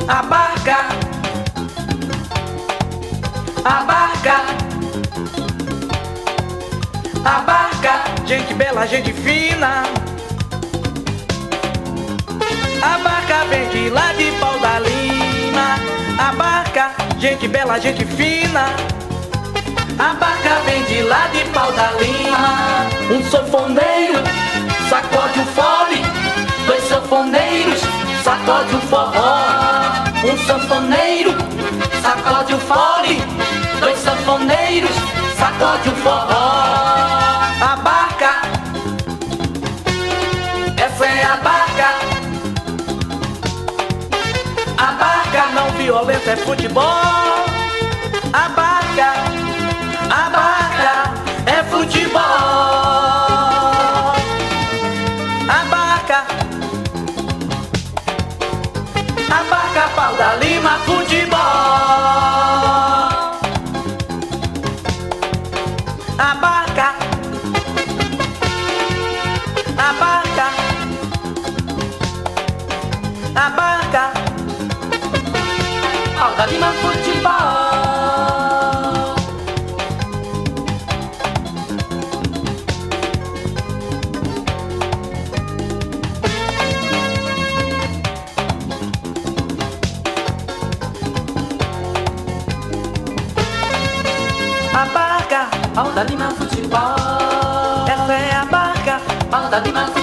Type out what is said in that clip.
A barca, a barca, a barca, gente bela, gente fina. A barca vem de lá de Pau da Lima. A barca, gente bela, gente fina. A barca vem de lá de Pau da Lima. Um sanfoneiro sacode o fole, dois sanfoneiros sacode o forró. Um sanfoneiro sacode o fole, dois sanfoneiros sacode o forró. A barca, essa é a barca. A barca não violenta é futebol. A barca é futebol. A barca Pau da Lima, futebol. A barca Pau da Lima, futebol. A barca, Pau da Lima, futebol. Essa é a barca, Pau da Lima, futebol.